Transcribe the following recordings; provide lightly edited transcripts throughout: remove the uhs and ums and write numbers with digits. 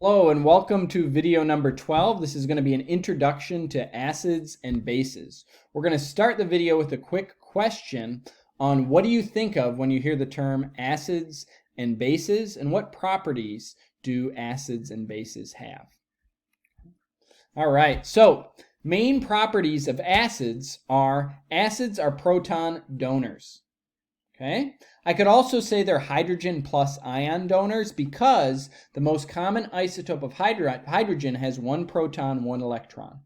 Hello and welcome to video number 12. This is going to be an introduction to acids and bases. We're going to start the video with a quick question on what do you think of when you hear the term acids and bases, and what properties do acids and bases have? All right, so main properties of acids are proton donors. Okay? I could also say they're hydrogen plus ion donors because the most common isotope of hydrogen has one proton, one electron.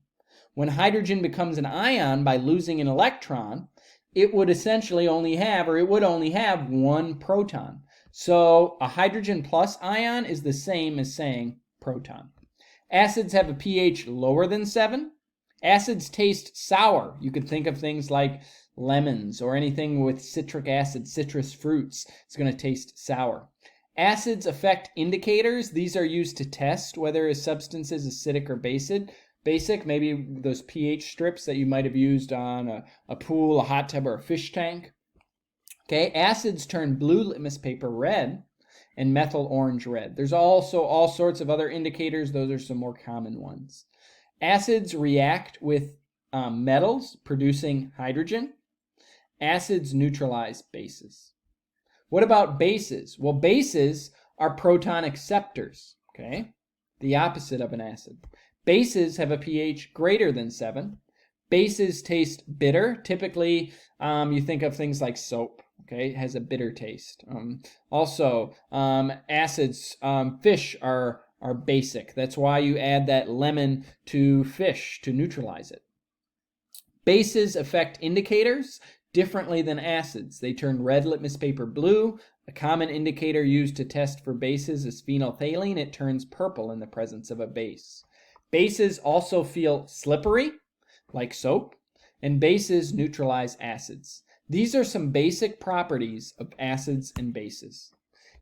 When hydrogen becomes an ion by losing an electron, it would essentially only have, or it would only have, one proton. So a hydrogen plus ion is the same as saying proton. Acids have a pH lower than 7. Acids taste sour. You could think of things like lemons or anything with citric acid, citrus fruits. It's going to taste sour. Acids affect indicators. These are used to test whether a substance is acidic or basic. Maybe those pH strips that you might have used on a pool, a hot tub, or a fish tank. Okay, acids turn blue litmus paper red and methyl orange red. There's also all sorts of other indicators. Those are some more common ones. Acids react with metals, producing hydrogen. Acids neutralize bases. What about bases? Well, bases are proton acceptors, okay? The opposite of an acid. Bases have a pH greater than 7. Bases taste bitter. Typically, you think of things like soap, okay? It has a bitter taste. Acids, fish are basic. That's why you add that lemon to fish to neutralize it. Bases affect indicators differently than acids. They turn red litmus paper blue. A common indicator used to test for bases is phenolphthalein. It turns purple in the presence of a base. Bases also feel slippery, like soap, and bases neutralize acids. These are some basic properties of acids and bases.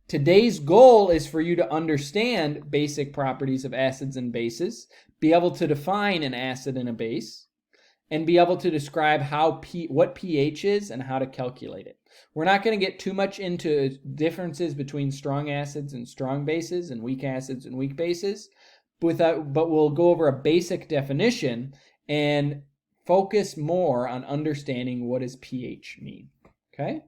Today's goal is for you to understand basic properties of acids and bases, be able to define an acid and a base, and be able to describe what pH is and how to calculate it. We're not going to get too much into differences between strong acids and strong bases and weak acids and weak bases, but we'll go over a basic definition and focus more on understanding what does pH mean. Okay?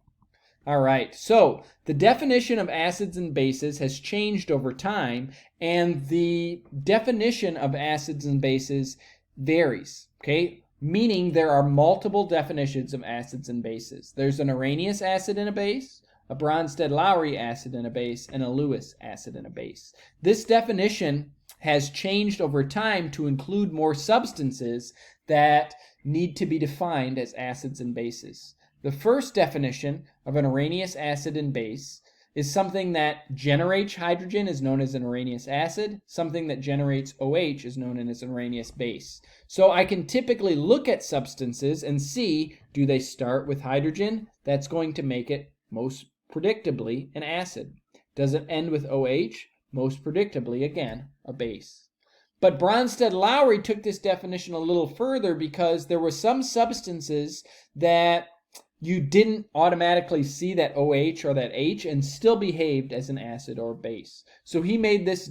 All right, so the definition of acids and bases has changed over time, and the definition of acids and bases varies, okay? Meaning there are multiple definitions of acids and bases. There's an Arrhenius acid and a base, a Bronsted-Lowry acid and a base, and a Lewis acid and a base. This definition has changed over time to include more substances that need to be defined as acids and bases. The first definition of an Arrhenius acid and base is something that generates hydrogen is known as an Arrhenius acid. Something that generates OH is known as an Arrhenius base. So I can typically look at substances and see, do they start with hydrogen? That's going to make it most predictably an acid. Does it end with OH? Most predictably, again, a base. But Bronsted-Lowry took this definition a little further because there were some substances that you didn't automatically see that OH or that H and still behaved as an acid or base. So he made this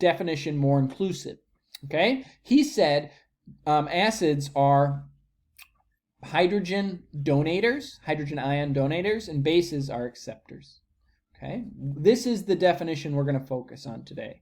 definition more inclusive. Okay? He said acids are hydrogen donators, hydrogen ion donators, and bases are acceptors. Okay? This is the definition we're going to focus on today.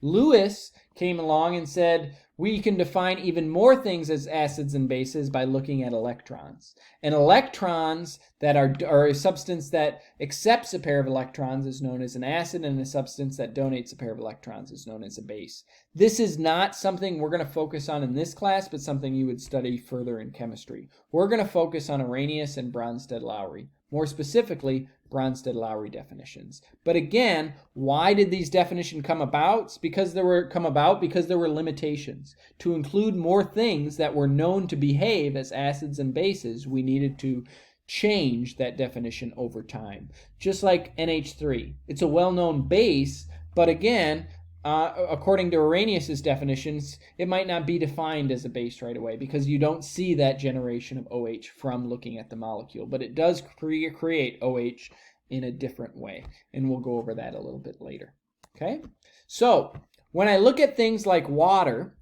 Lewis came along and said we can define even more things as acids and bases by looking at electrons. And electrons that are a substance that accepts a pair of electrons is known as an acid, and a substance that donates a pair of electrons is known as a base. This is not something we're going to focus on in this class, but something you would study further in chemistry. We're going to focus on Arrhenius and Bronsted-Lowry. More specifically, Bronsted-Lowry definitions. But again, why did these definitions come about? It's because there were limitations. To include more things that were known to behave as acids and bases, we needed to change that definition over time. Just like NH3. It's a well-known base, but again, according to Arrhenius's definitions, it might not be defined as a base right away because you don't see that generation of OH from looking at the molecule, but it does create OH in a different way, and we'll go over that a little bit later. Okay, so When I look at things like water,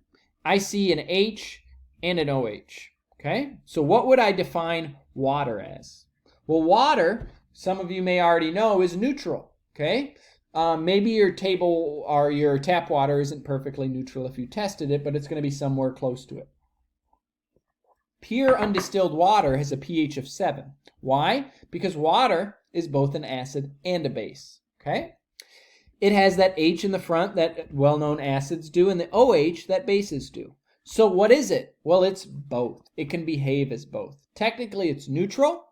I see an H and an OH. Okay, so what would I define water as? Well, water, some of you may already know, is neutral. Okay, maybe your table or your tap water isn't perfectly neutral if you tested it, but it's going to be somewhere close to it. Pure undistilled water has a pH of 7. Why? Because water is both an acid and a base. Okay, it has that H in the front that well-known acids do, and the OH that bases do. So what is it? Well, it's both. It can behave as both. Technically, it's neutral,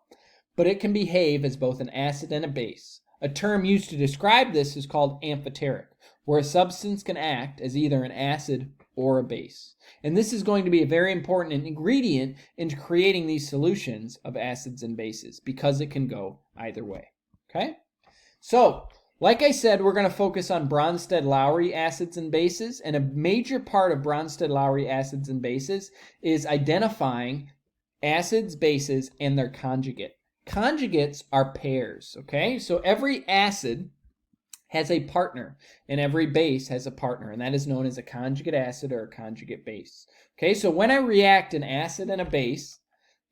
but it can behave as both an acid and a base. A term used to describe this is called amphoteric, where a substance can act as either an acid or a base. And this is going to be a very important ingredient into creating these solutions of acids and bases because it can go either way. Okay? So, like I said, we're going to focus on Bronsted-Lowry acids and bases, and a major part of Bronsted-Lowry acids and bases is identifying acids, bases, and their conjugate. Conjugates are pairs, okay? So every acid has a partner, and every base has a partner, and that is known as a conjugate acid or a conjugate base. Okay, so when I react an acid and a base,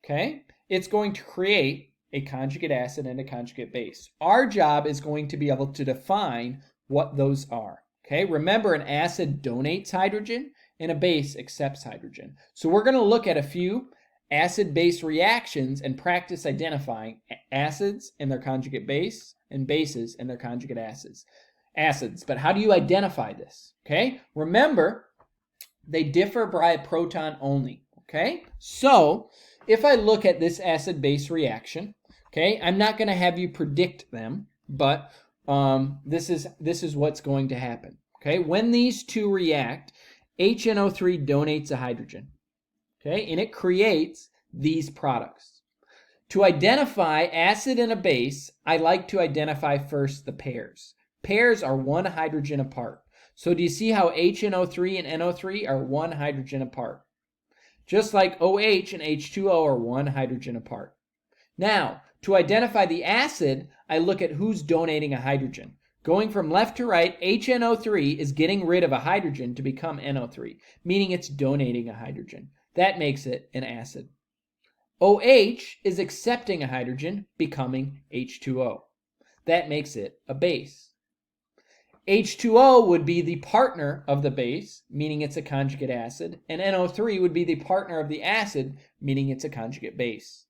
okay, it's going to create a conjugate acid and a conjugate base. Our job is going to be able to define what those are. Okay, remember, an acid donates hydrogen and a base accepts hydrogen. So we're going to look at a few acid-base reactions and practice identifying acids and their conjugate base and bases and their conjugate acids. But how do you identify this? Okay, remember, they differ by a proton only. Okay, so if I look at this acid-base reaction, okay, I'm not going to have you predict them, but this is what's going to happen. Okay, when these two react, HNO3 donates a hydrogen. Okay, and it creates these products. To identify acid and a base, I like to identify first the pairs. Pairs are one hydrogen apart. So do you see how HNO3 and NO3 are one hydrogen apart? Just like OH and H2O are one hydrogen apart. Now, to identify the acid, I look at who's donating a hydrogen. Going from left to right, HNO3 is getting rid of a hydrogen to become NO3, meaning it's donating a hydrogen. That makes it an acid. OH is accepting a hydrogen, becoming H2O. That makes it a base. H2O would be the partner of the base, meaning it's a conjugate acid, and NO3 would be the partner of the acid, meaning it's a conjugate base.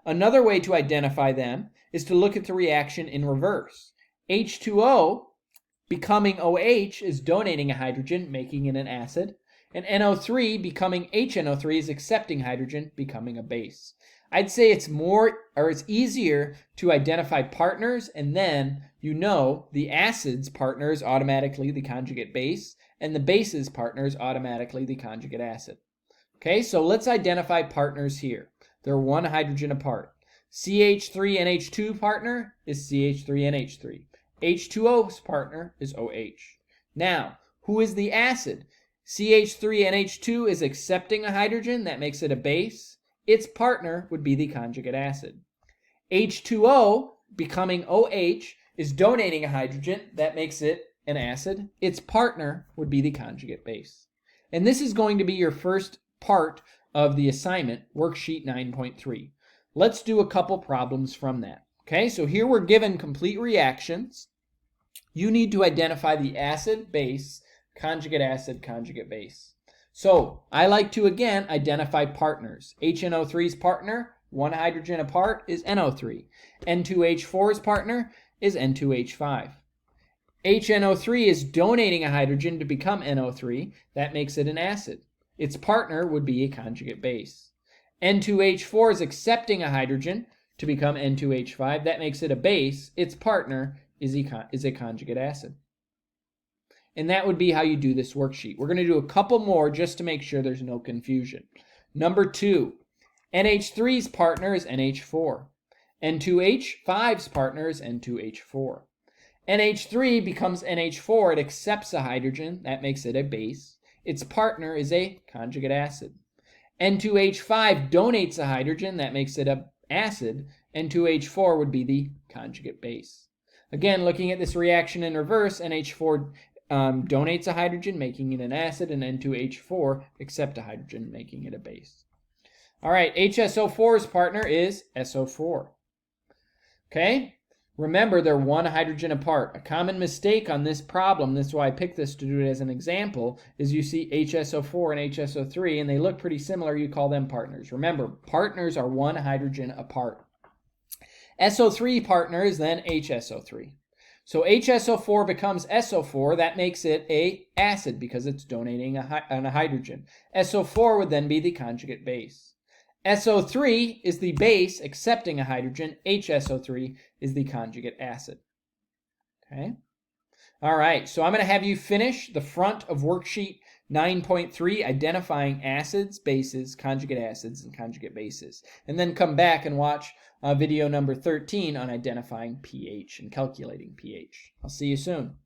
Another way to identify them is to look at the reaction in reverse. H2O becoming OH is donating a hydrogen, making it an acid, and NO3 becoming HNO3 is accepting hydrogen, becoming a base. I'd say it's easier to identify partners, and then you know the acid's partner is automatically the conjugate base, and the base's partner is automatically the conjugate acid. Okay, so let's identify partners here. They're one hydrogen apart. CH3NH2 partner is CH3NH3. H2O's partner is OH. Now, who is the acid? CH3NH2 is accepting a hydrogen. That makes it a base. Its partner would be the conjugate acid. H2O becoming OH is donating a hydrogen. That makes it an acid. Its partner would be the conjugate base. And this is going to be your first part of the assignment, worksheet 9.3. Let's do a couple problems from that. Okay, so here we're given complete reactions. You need to identify the acid, base, conjugate acid, conjugate base. So I like to, again, identify partners. HNO3's partner, one hydrogen apart, is NO3. N2H4's partner is N2H5. HNO3 is donating a hydrogen to become NO3. That makes it an acid. Its partner would be a conjugate base. N2H4 is accepting a hydrogen to become N2H5. That makes it a base. Its partner is a conjugate acid. And that would be how you do this worksheet. We're going to do a couple more just to make sure there's no confusion. Number 2, NH3's partner is NH4. N2H5's partner is N2H4. NH3 becomes NH4. It accepts a hydrogen. That makes it a base. Its partner is a conjugate acid. N2H5 donates a hydrogen. That makes it an acid. N2H4 would be the conjugate base. Again, looking at this reaction in reverse, NH4 donates a hydrogen, making it an acid, and N2H4 accepts a hydrogen, making it a base. All right, HSO4's partner is SO4. Okay? Remember, they're one hydrogen apart. A common mistake on this problem, that's why I picked this to do it as an example, is you see HSO4 and HSO3, and they look pretty similar. You call them partners. Remember, partners are one hydrogen apart. SO3 partner is then HSO3. So HSO4 becomes SO4. That makes it a acid because it's donating a hydrogen. SO4 would then be the conjugate base. SO3 is the base accepting a hydrogen. HSO3 is the conjugate acid. Okay? All right, so I'm going to have you finish the front of worksheet 9.3, identifying acids, bases, conjugate acids, and conjugate bases. And then come back and watch video number 13 on identifying pH and calculating pH. I'll see you soon.